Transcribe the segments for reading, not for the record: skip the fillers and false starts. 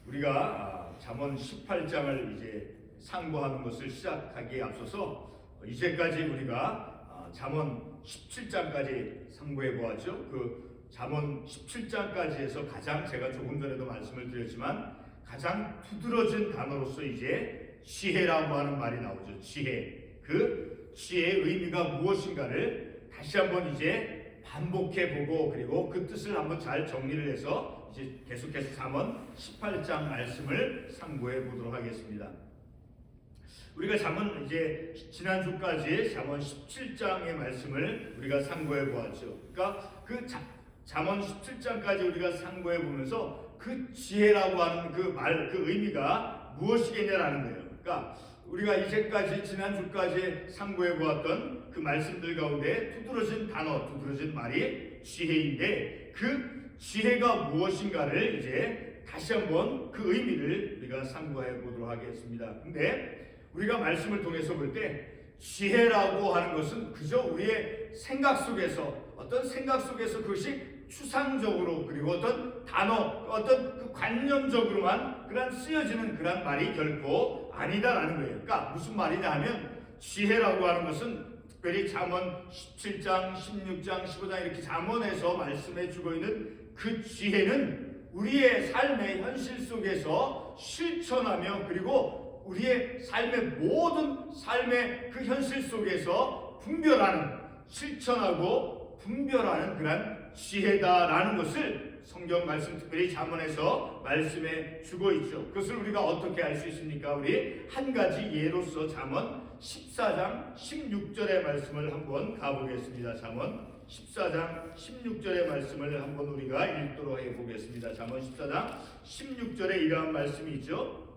우리가 잠언 18장을 이제 상고하는 것을 시작하기에 앞서서 이제까지 우리가 잠언 17장까지 상고해 보았죠. 그 잠언 17장까지에서 가장 제가 조금 전에도 말씀을 드렸지만 가장 두드러진 단어로서 이제 지혜라고 하는 말이 나오죠. 지혜. 그 지혜의 의미가 무엇인가를 다시 한번 이제 반복해 보고 그리고 그 뜻을 한번 잘 정리를 해서 이제 계속해서 잠언 18장 말씀을 상고해 보도록 하겠습니다. 우리가 잠언 이제 지난주까지 잠언 17장의 말씀을 우리가 상고해 보았죠. 그러니까 그 잠언 17장까지 우리가 상고해 보면서 그 지혜라고 하는 그 말, 그 의미가 무엇이겠냐라는 거예요. 그러니까 우리가 이제까지 지난주까지 상고해 보았던 그 말씀들 가운데 두드러진 단어, 두드러진 말이 지혜인데 그 지혜가 무엇인가를 이제 다시 한번 그 의미를 우리가 상고해 보도록 하겠습니다. 근데 우리가 말씀을 통해서 볼 때 지혜라고 하는 것은 그저 우리의 생각 속에서 어떤 생각 속에서 그것이 추상적으로 그리고 어떤 단어, 어떤 그 관념적으로만 그런 쓰여지는 그런 말이 결코 아니다라는 거예요. 그러니까 무슨 말이냐 하면 지혜라고 하는 것은 특별히 잠언 17장, 16장, 15장 이렇게 잠언에서 말씀해 주고 있는 그 지혜는 우리의 삶의 현실 속에서 실천하며 그리고 우리의 삶의 모든 삶의 그 현실 속에서 분별하는 실천하고 분별하는 그런 지혜다라는 것을 성경 말씀 특별히 잠언에서 말씀해 주고 있죠. 그것을 우리가 어떻게 알 수 있습니까? 우리 한 가지 예로서 잠언 14장 16절의 말씀을 한번 가보겠습니다. 잠언 14장 16절의 말씀을 한번 우리가 읽도록 해보겠습니다. 잠언 14장 16절에 이러한 말씀이 있죠.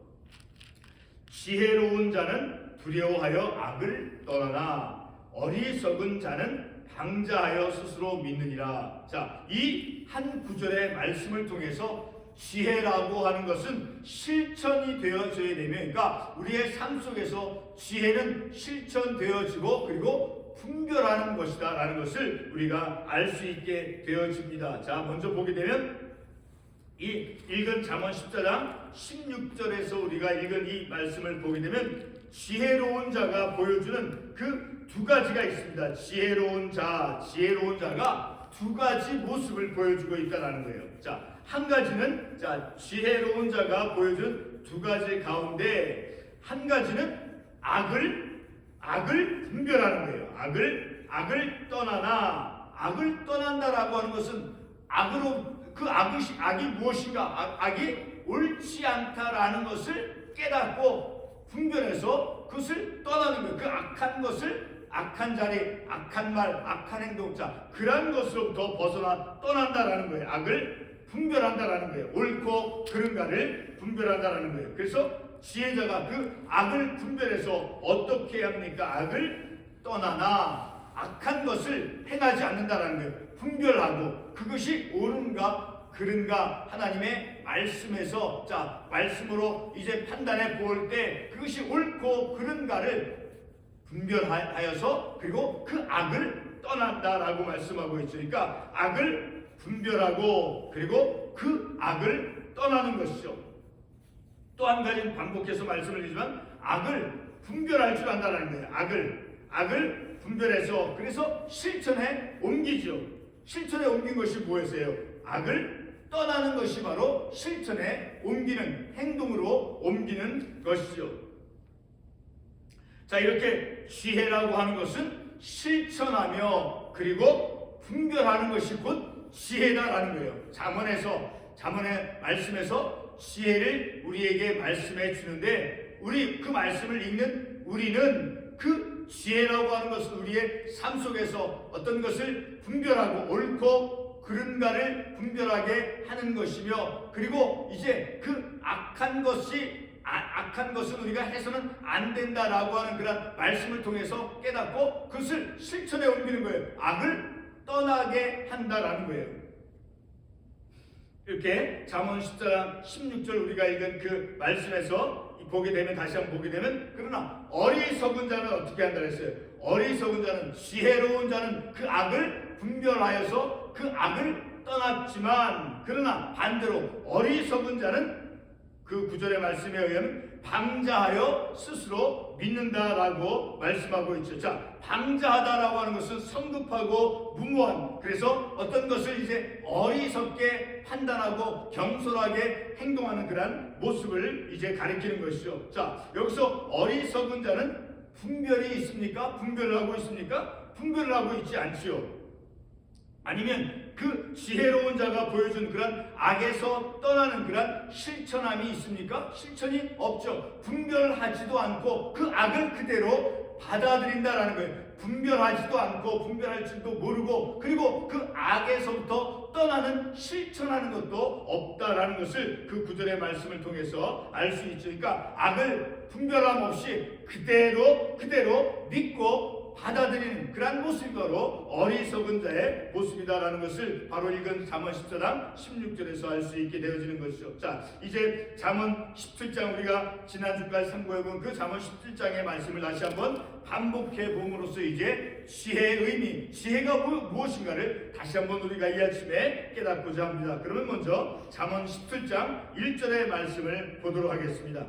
지혜로운 자는 두려워하여 악을 떠나나 어리석은 자는 방자하여 스스로 믿느니라. 자, 이 한 구절의 말씀을 통해서 지혜라고 하는 것은 실천이 되어져야 되면, 그러니까 우리의 삶 속에서 지혜는 실천되어지고 그리고 분별하는 것이다 라는 것을 우리가 알 수 있게 되어집니다. 자, 먼저 보게 되면 이 읽은 잠언 14장 16절에서 우리가 읽은 이 말씀을 보게 되면 지혜로운 자가 보여주는 그 두 가지가 있습니다. 지혜로운 자가 두 가지 모습을 보여주고 있다라는 거예요. 자, 한 가지는 지혜로운 자가 보여준 두 가지 가운데 한 가지는 악을 분별하는 거예요. 악을 떠나나 악을 떠난다라고 하는 것은 악으로 그 악이 무엇인가? 악이 옳지 않다라는 것을 깨닫고 분별해서 그것을 떠나는 거예요. 그 악한 것을 악한 자리, 악한 말, 악한 행동, 그런 것으로부터 벗어나 떠난다라는 거예요. 악을 분별한다라는 거예요. 옳고 그른가를 분별한다라는 거예요. 그래서 지혜자가 그 악을 분별해서 어떻게 합니까? 악을 떠나나 악한 것을 행하지 않는다라는 거예요. 분별하고 그것이 옳은가 그른가 하나님의 말씀에서 말씀으로 이제 판단해 볼 때 그것이 옳고 그른가를 분별하여서 그리고 그 악을 떠난다라고 말씀하고 있죠. 그러니까 악을 분별하고 그리고 그 악을 떠나는 것이죠. 또 한 가지는 반복해서 말씀을 드리지만 악을 분별할 줄 안다라는 거예요. 악을 분별해서 그래서 실천에 옮기죠. 실천에 옮긴 것이 무엇이에요? 악을 떠나는 것이 바로 실천에 옮기는 행동으로 옮기는 것이죠. 자, 이렇게 지혜라고 하는 것은 실천하며 그리고 분별하는 것이 곧 지혜다라는 거예요. 잠언의 말씀에서 지혜를 우리에게 말씀해 주는데 그 말씀을 읽는 우리는 그 지혜라고 하는 것은 우리의 삶 속에서 어떤 것을 분별하고 옳고 그른가를 분별하게 하는 것이며 그리고 이제 그 악한 것은 우리가 해서는 안 된다라고 하는 그런 말씀을 통해서 깨닫고 그것을 실천에 옮기는 거예요. 악을 떠나게 한다라는 거예요. 이렇게 잠언 14장 16절 우리가 읽은 그 말씀에서 보게 되면 다시 한번 보게 되면 그러나 어리석은 자는 어떻게 한다 그랬어요? 어리석은 자는 지혜로운 자는 그 악을 분별하여서 그 악을 떠났지만 그러나 반대로 어리석은 자는 그 구절의 말씀에 의하면 방자하여 스스로 믿는다라고 말씀하고 있죠. 자, 방자하다라고 하는 것은 성급하고 무모한, 그래서 어떤 것을 이제 어리석게 판단하고 경솔하게 행동하는 그런 모습을 이제 가리키는 것이죠. 자, 여기서 어리석은 자는 분별이 있습니까? 분별을 하고 있습니까? 분별을 하고 있지 않지요. 아니면 그 지혜로운 자가 보여준 그런 악에서 떠나는 그런 실천함이 있습니까? 실천이 없죠. 분별하지도 않고 그 악을 그대로 받아들인다라는 거예요. 분별하지도 않고 분별할 줄도 모르고, 그리고 그 악에서부터 떠나는 실천하는 것도 없다라는 것을 그 구절의 말씀을 통해서 알 수 있죠. 그러니까 악을 분별함 없이 그대로 믿고 받아들이는 그러한 모습이 바로 어리석은 자의 모습이다라는 것을 바로 읽은 잠언 14장 16절에서 알 수 있게 되어지는 것이죠. 자, 이제 잠언 17장, 우리가 지난주까지 참고해본 그 잠언 17장의 말씀을 다시 한번 반복해 봄으로써 이제 지혜의 의미, 지혜가 무엇인가를 다시 한번 우리가 이 아침에 깨닫고자 합니다. 그러면 먼저 잠언 17장 1절의 말씀을 보도록 하겠습니다.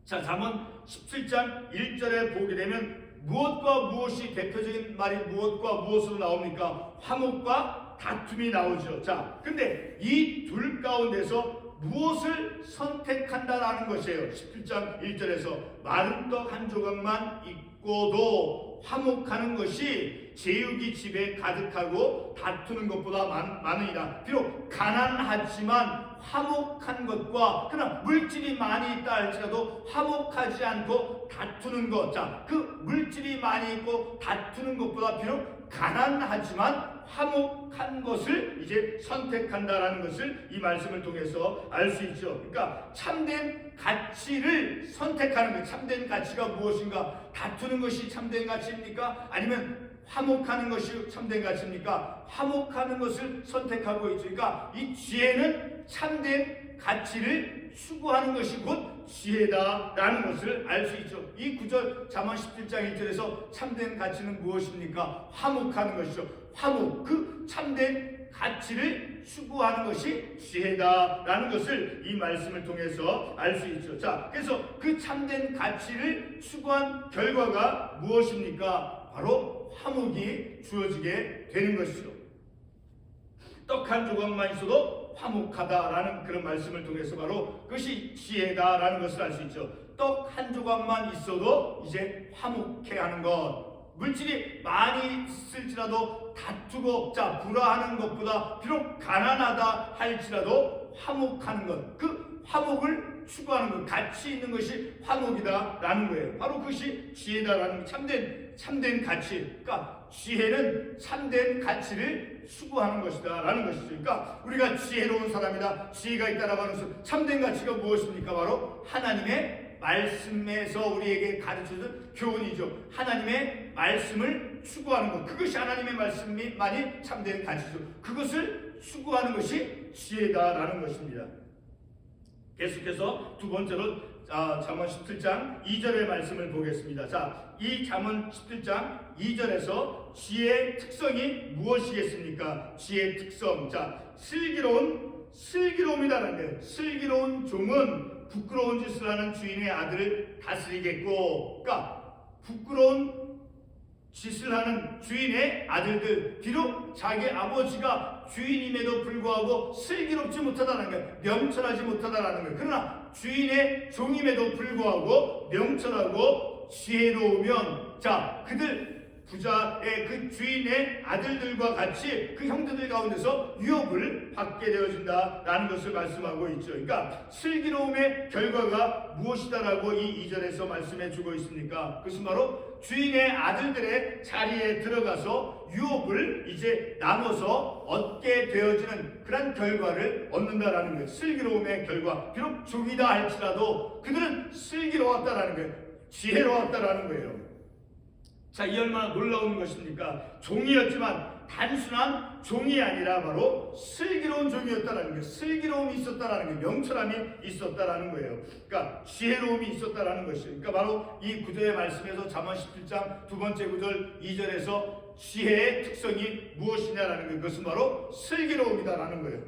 자, 잠언 17장 1절에 보게 되면 무엇과 무엇이, 대표적인 말이 무엇과 무엇으로 나옵니까? 화목과 다툼이 나오죠. 자, 근데 이 둘 가운데서 무엇을 선택한다라는 것이에요. 17장 1절에서 마른 떡 한 조각만 있고도 화목하는 것이 제육이 집에 가득하고 다투는 것보다 많으니라. 비록 가난하지만 화목한 것과, 그러나 물질이 많이 있다 할지라도 화목하지 않고 다투는 것, 자, 그 물질이 많이 있고 다투는 것보다 비록 가난하지만 화목한 것을 이제 선택한다라는 것을 이 말씀을 통해서 알 수 있죠. 그러니까 참된 가치를 선택하는 거예요. 참된 가치가 무엇인가? 다투는 것이 참된 가치입니까? 아니면 화목하는 것이 참된 가치입니까? 화목하는 것을 선택하고 있죠. 그러니까 이 지혜는 참된 가치를 추구하는 것이 곧 지혜다라는 것을 알 수 있죠. 이 구절 잠언 17장 1절에서 참된 가치는 무엇입니까? 화목하는 것이죠. 화목, 그 참된 가치를 추구하는 것이 지혜다라는 것을 이 말씀을 통해서 알 수 있죠. 자, 그래서 그 참된 가치를 추구한 결과가 무엇입니까? 바로 화목이 주어지게 되는 것이죠. 떡 한 조각만 있어도 화목하다라는 그런 말씀을 통해서 바로 그것이 지혜다라는 것을 알 수 있죠. 떡 한 조각만 있어도 이제 화목해 하는 것, 물질이 많이 있을지라도 다투고, 자, 불화하는 것보다 비록 가난하다 할지라도 화목하는 것, 그 화목을 추구하는 것, 가치 있는 것이 화목이다라는 거예요. 바로 그것이 지혜다라는 참된 가치. 그러니까 지혜는 참된 가치를 추구하는 것이다라는 것이죠. 그러니까 우리가 지혜로운 사람이다, 지혜가 있다라고 하는 것은 참된 가치가 무엇입니까? 바로 하나님의 말씀에서 우리에게 가르쳐준 교훈이죠. 하나님의 말씀을 추구하는 것, 그것이 하나님의 말씀만이 참된 가치죠. 그것을 추구하는 것이 지혜다라는 것입니다. 계속해서 두 번째로 잠언 17장 2절의 말씀을 보겠습니다. 자, 이 잠언 17장 2절에서 지혜의 특성이 무엇이겠습니까? 지혜의 특성. 자, 슬기로움이라는 거예요. 슬기로운 종은 부끄러운 짓을 하는 주인의 아들을 다스리겠고, 그러니까 부끄러운 짓을 하는 주인의 아들들, 비록 자기 아버지가 주인임에도 불구하고 슬기롭지 못하다는 거예요. 명철하지 못하다라는 거예요. 그러나 주인의 종임에도 불구하고 명철하고 지혜로우면, 자, 그들 부자의 그 주인의 아들들과 같이 그 형제들 가운데서 유업을 받게 되어진다라는 것을 말씀하고 있죠. 그러니까 슬기로움의 결과가 무엇이다라고 이 2절에서 말씀해 주고 있습니까? 그것은 바로 주인의 아들들의 자리에 들어가서 유업을 이제 나눠서 얻게 되어지는 그런 결과를 얻는다라는 거예요. 슬기로움의 결과. 비록 종이다 할지라도 그들은 슬기로웠다라는 거예요. 지혜로웠다라는 거예요. 자, 이 얼마나 놀라운 것입니까? 종이었지만 단순한 종이 아니라 바로 슬기로운 종이었다라는 거예요. 슬기로움이 있었다라는 거예요. 명철함이 있었다라는 거예요. 그러니까 지혜로움이 있었다라는 것이에요. 그러니까 바로 이 구절의 말씀에서 잠언 17장 두 번째 구절 2절에서 지혜의 특성이 무엇이냐라는 거예요. 그것은 바로 슬기로움이다라는 거예요.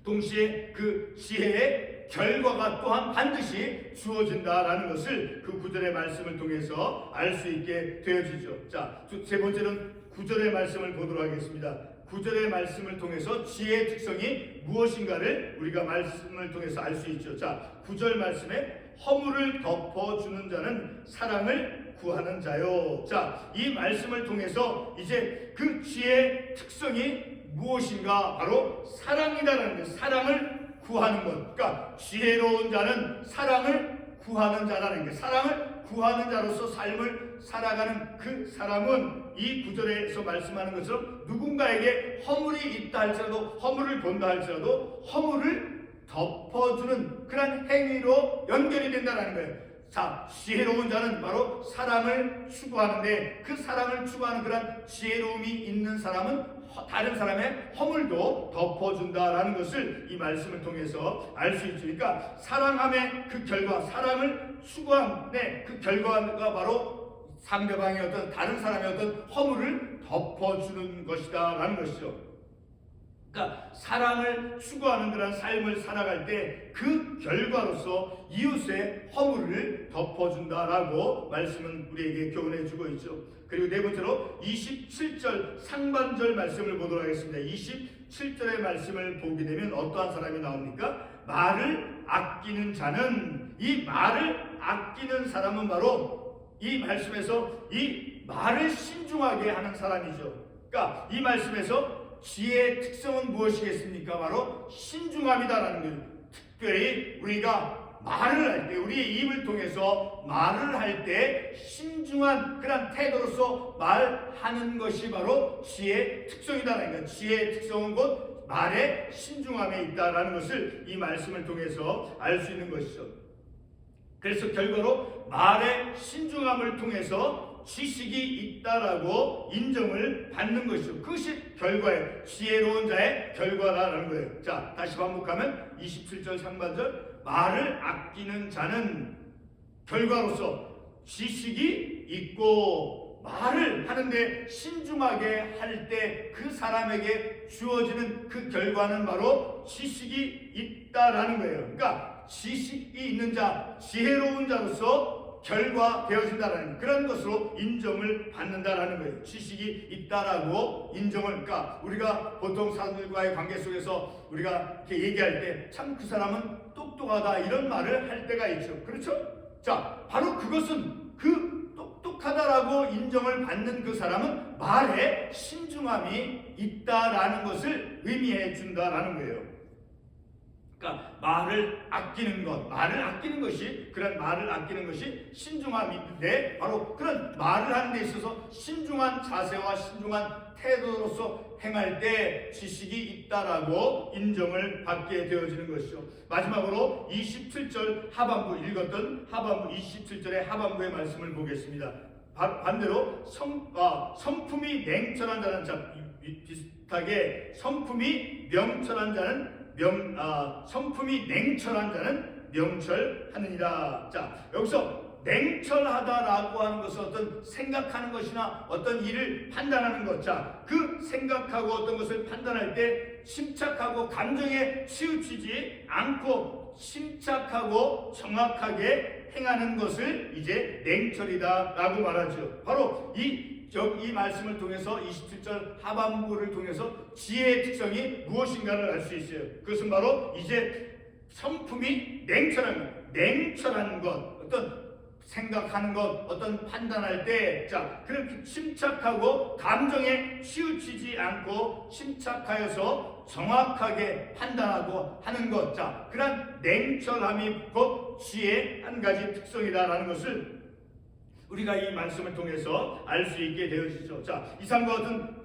동시에 그 지혜의 결과가 또한 반드시 주어진다라는 것을 그 9절의 말씀을 통해서 알 수 있게 되어지죠. 자, 세 번째는 9절의 말씀을 보도록 하겠습니다. 9절의 말씀을 통해서 지혜의 특성이 무엇인가를 우리가 말씀을 통해서 알 수 있죠. 자, 9절 말씀에 허물을 덮어주는 자는 사랑을 구하는 자요. 자, 이 말씀을 통해서 이제 그 지혜의 특성이 무엇인가? 바로 사랑이라는 것, 사랑을 구하는 것. 그러니까 지혜로운 자는 사랑을 구하는 자라는 게, 사랑을 구하는 자로서 삶을 살아가는 그 사람은 이 구절에서 말씀하는 것처럼 누군가에게 허물이 있다 할지라도, 허물을 본다 할지라도 허물을 덮어주는 그런 행위로 연결이 된다는 거예요. 자, 지혜로운 자는 바로 사랑을 추구하는데, 그 사랑을 추구하는 그런 지혜로움이 있는 사람은 다른 사람의 허물도 덮어준다라는 것을 이 말씀을 통해서 알 수 있죠. 그러니까 사랑함의 그 결과, 사랑을 추구함의 그 결과가 바로 상대방의 어떤 다른 사람의 어떤 허물을 덮어주는 것이다라는 것이죠. 그러니까 사랑을 추구하는 그런 삶을 살아갈 때 그 결과로서 이웃의 허물을 덮어준다라고 말씀은 우리에게 교훈해주고 있죠. 그리고 네 번째로 27절 상반절 말씀을 보도록 하겠습니다. 27절의 말씀을 보게 되면 어떠한 사람이 나옵니까? 말을 아끼는 자는, 이 말을 아끼는 사람은 바로 이 말씀에서 이 말을 신중하게 하는 사람이죠. 그러니까 이 말씀에서 지혜의 특성은 무엇이겠습니까? 바로 신중함이다라는 거예요. 특별히 우리가 말을 할 때, 우리의 입을 통해서 말을 할 때 신중한 그런 태도로서 말하는 것이 바로 지혜의 특성이다라는 거예요. 지혜의 특성은 곧 말의 신중함에 있다라는 것을 이 말씀을 통해서 알 수 있는 것이죠. 그래서 결과로 말의 신중함을 통해서 지식이 있다라고 인정을 받는 것이죠. 그것이 결과예요. 지혜로운 자의 결과라는 거예요. 자, 다시 반복하면 27절 상반절, 말을 아끼는 자는 결과로서 지식이 있고, 말을 하는데 신중하게 할 때 그 사람에게 주어지는 그 결과는 바로 지식이 있다라는 거예요. 그러니까 지식이 있는 자, 지혜로운 자로서 결과되어진다라는 그런 것으로 인정을 받는다라는 거예요. 지식이 있다라고 인정을, 그러니까 우리가 보통 사람들과의 관계 속에서 우리가 이렇게 얘기할 때 참 그 사람은 똑똑하다 이런 말을 할 때가 있죠. 그렇죠? 자, 바로 그것은 그 똑똑하다라고 인정을 받는 그 사람은 말에 신중함이 있다라는 것을 의미해 준다라는 거예요. 그러니까 말을 아끼는 것, 말을 아끼는 것이, 그런 말을 아끼는 것이 신중함인데, 바로 그런 말을 하는 데 있어서 신중한 자세와 신중한 태도로서 행할 때 지식이 있다라고 인정을 받게 되어지는 것이죠. 마지막으로 27절 하반부, 읽었던 하반부 27절의 하반부의 말씀을 보겠습니다. 반대로 성품이 냉철한 자는, 자, 비슷하게 성품이 명철한 자는 성품이 냉철한 자는 명철하느니라. 자, 여기서 냉철하다라고 하는 것은 어떤 생각하는 것이나 어떤 일을 판단하는 것. 자, 그 생각하고 어떤 것을 판단할 때 침착하고 감정에 치우치지 않고 침착하고 정확하게 행하는 것을 이제 냉철이다라고 말하죠. 바로 이 말씀을 통해서 27절 하반부를 통해서 지혜의 특성이 무엇인가를 알 수 있어요. 그것은 바로 이제 성품이 냉철한 것, 어떤 생각하는 것, 어떤 판단할 때, 자, 그렇게 침착하고 감정에 치우치지 않고 침착하여서 정확하게 판단하고 하는 것. 자, 그런 냉철함이 곧 지혜의 한 가지 특성이다라는 것을 우리가 이 말씀을 통해서 알 수 있게 되어지죠. 자, 이상과 같은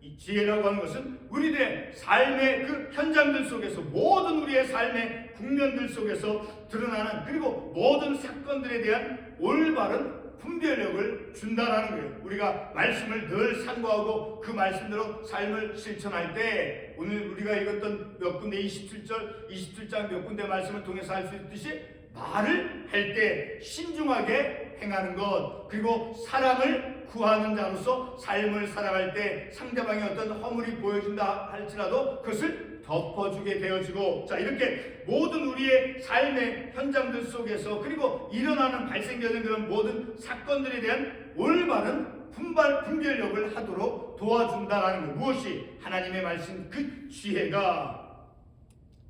이 지혜라고 하는 것은 우리들의 삶의 그 현장들 속에서, 모든 우리의 삶의 국면들 속에서 드러나는, 그리고 모든 사건들에 대한 올바른 분별력을 준다라는 거예요. 우리가 말씀을 늘 상고하고 그 말씀대로 삶을 실천할 때, 오늘 우리가 읽었던 몇 군데 27장 몇 군데 말씀을 통해서 알 수 있듯이 말을 할 때 신중하게 행하는 것, 그리고 사랑을 구하는 자로서 삶을 살아갈 때 상대방의 어떤 허물이 보여진다 할지라도 그것을 덮어주게 되어지고, 자, 이렇게 모든 우리의 삶의 현장들 속에서 그리고 일어나는 발생되는 그런 모든 사건들에 대한 올바른 분별력을 하도록 도와준다라는 것. 무엇이? 하나님의 말씀 그 지혜가.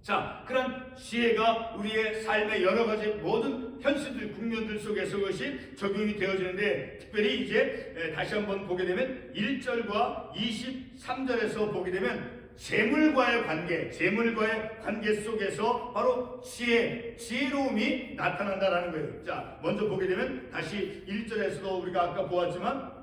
자, 그런 지혜가 우리의 삶의 여러 가지 모든 현실들, 국면들 속에서 그것이 적용이 되어지는데, 특별히 이제 다시 한번 보게 되면 1절과 23절에서 보게 되면 재물과의 관계 속에서 바로 지혜로움이 나타난다라는 거예요. 자, 먼저 보게 되면 다시 1절에서도 우리가 아까 보았지만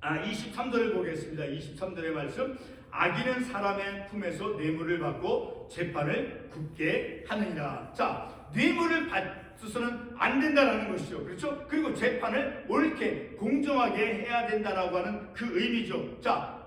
23절을 보겠습니다. 23절의 말씀. 악인은 사람의 품에서 뇌물을 받고 재판을 굽게 하느니라. 자, 뇌물을 받아서는 안 된다라는 것이죠. 그렇죠? 그리고 재판을 옳게 공정하게 해야 된다라고 하는 그 의미죠. 자,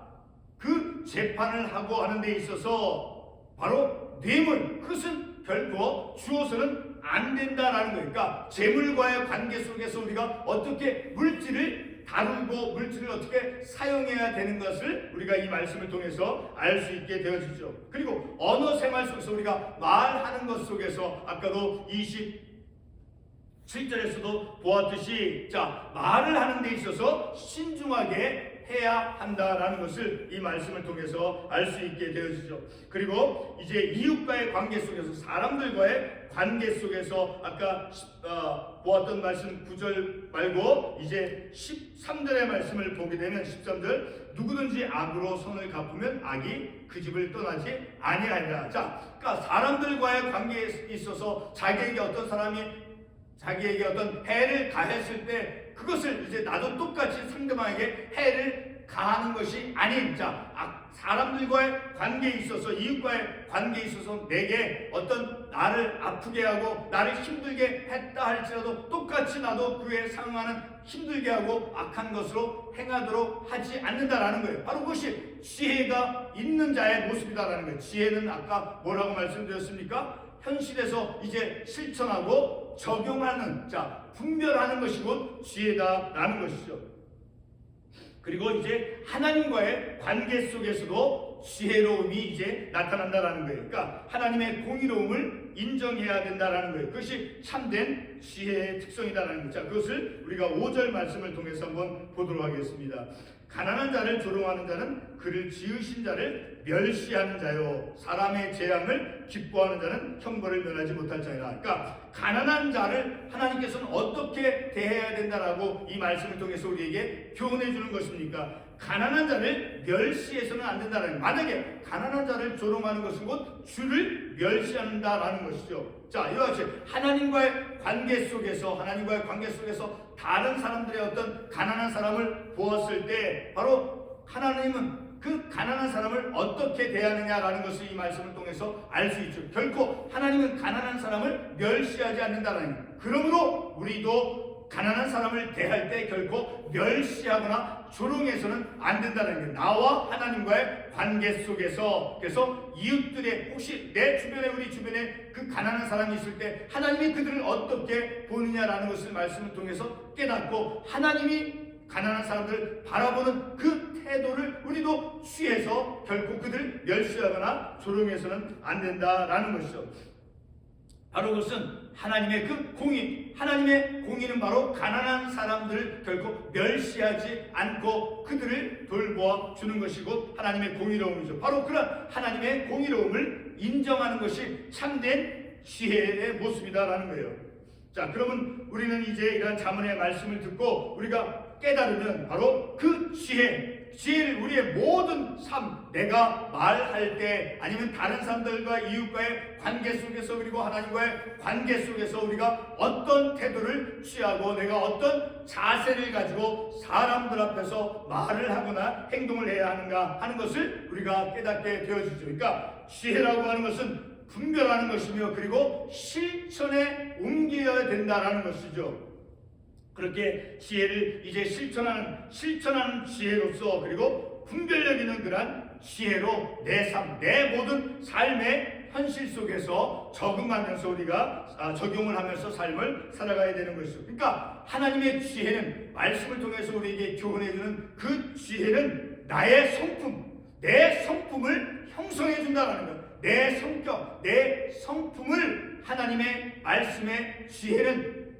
그 재판을 하고 하는 데 있어서 바로 뇌물, 그것은 결코 주어서는 안 된다라는 거예요. 그러니까 재물과의 관계 속에서 우리가 어떻게 물질을 다루고 물질을 어떻게 사용해야 되는 것을 우리가 이 말씀을 통해서 알 수 있게 되어지죠. 그리고 언어 생활 속에서 우리가 말하는 것 속에서 아까도 27절에서도 보았듯이, 자, 말을 하는 데 있어서 신중하게 해야 한다라는 것을 이 말씀을 통해서 알 수 있게 되어지죠. 그리고 이제 이웃과의 관계 속에서, 사람들과의 관계 속에서 아까 보았던 말씀 9절 말고 이제 13절의 말씀을 보게 되면 13절, 누구든지 악으로 손을 갚으면 악이 그 집을 떠나지 아니하리라. 자, 그러니까 사람들과의 관계에 있어서 자기에게 어떤 사람이 자기에게 어떤 해를 가했을 때 그것을 이제 나도 똑같이 상대방에게 해를 가하는 것이 아닌, 자, 사람들과의 관계에 있어서, 이웃과의 관계에 있어서 내게 어떤 나를 아프게 하고 나를 힘들게 했다 할지라도 똑같이 나도 그에 상응하는 힘들게 하고 악한 것으로 행하도록 하지 않는다라는 거예요. 바로 그것이 지혜가 있는 자의 모습이다라는 거예요. 지혜는 아까 뭐라고 말씀드렸습니까? 현실에서 이제 실천하고 적용하는, 자, 분별하는 것이 곧 지혜다라는 것이죠. 그리고 이제 하나님과의 관계 속에서도 지혜로움이 이제 나타난다라는 거예요. 그러니까 하나님의 공의로움을 인정해야 된다라는 거예요. 그것이 참된 지혜의 특성이다라는 거죠. 자, 그것을 우리가 5절 말씀을 통해서 한번 보도록 하겠습니다. 가난한 자를 조롱하는 자는 그를 지으신 자를 멸시하는 자요, 사람의 재앙을 기뻐하는 자는 형벌을 면하지 못할 자이라. 그러니까 가난한 자를 하나님께서는 어떻게 대해야 된다라고 이 말씀을 통해서 우리에게 교훈해 주는 것입니까? 가난한 자를 멸시해서는 안 된다는, 만약에 가난한 자를 조롱하는 것은 곧 주를 멸시한다라는 것이죠. 자, 이와 같이 하나님과의 관계 속에서 다른 사람들의 어떤 가난한 사람을 보았을 때 바로 하나님은 그 가난한 사람을 어떻게 대하느냐라는 것을 이 말씀을 통해서 알 수 있죠. 결코 하나님은 가난한 사람을 멸시하지 않는다라는 거예요. 그러므로 우리도 가난한 사람을 대할 때 결코 멸시하거나 조롱해서는 안 된다는 거예요. 나와 하나님과의 관계 속에서. 그래서 이웃들의, 혹시 내 주변에, 우리 주변에 그 가난한 사람이 있을 때 하나님이 그들을 어떻게 보느냐라는 것을 말씀을 통해서 깨닫고 하나님이 가난한 사람들을 바라보는 그 태도를 우리도 취해서 결코 그들을 멸시하거나 조롱해서는 안 된다라는 것이죠. 바로 그것은 하나님의 그 공의, 하나님의 공의는 바로 가난한 사람들을 결코 멸시하지 않고 그들을 돌보아 주는 것이고 하나님의 공의로움이죠. 바로 그런 하나님의 공의로움을 인정하는 것이 참된 지혜의 모습이다라는 거예요. 자, 그러면 우리는 이제 이러한 잠언의 말씀을 듣고 우리가 깨달으면 바로 그 지혜를 우리의 모든 삶, 내가 말할 때 아니면 다른 사람들과 이웃과의 관계 속에서 그리고 하나님과의 관계 속에서 우리가 어떤 태도를 취하고 내가 어떤 자세를 가지고 사람들 앞에서 말을 하거나 행동을 해야 하는가 하는 것을 우리가 깨닫게 되어지죠. 그러니까 지혜라고 하는 것은 분별하는 것이며 그리고 실천에 옮겨야 된다라는 것이죠. 그렇게 지혜를 이제 실천하는 지혜로서 그리고 분별력 있는 그런 지혜로 내 삶, 내 모든 삶의 현실 속에서 적응하면서 우리가 적용을 하면서 삶을 살아가야 되는 것이죠. 그러니까 하나님의 지혜는 말씀을 통해서 우리에게 교훈해 주는 그 지혜는 나의 성품, 내 성품을 형성해 준다는 것. 내 성격, 내 성품을 하나님의 말씀의 지혜는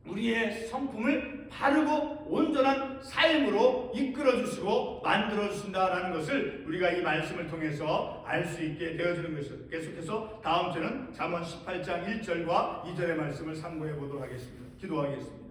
우리의 성품을 바르고 온전한 삶으로 이끌어 주시고 만들어 주신다라는 것을 우리가 이 말씀을 통해서 알 수 있게 되어지는 것이죠. 계속해서 다음 주는 잠언 18장 1절과 2절의 말씀을 상고해 보도록 하겠습니다. 기도하겠습니다.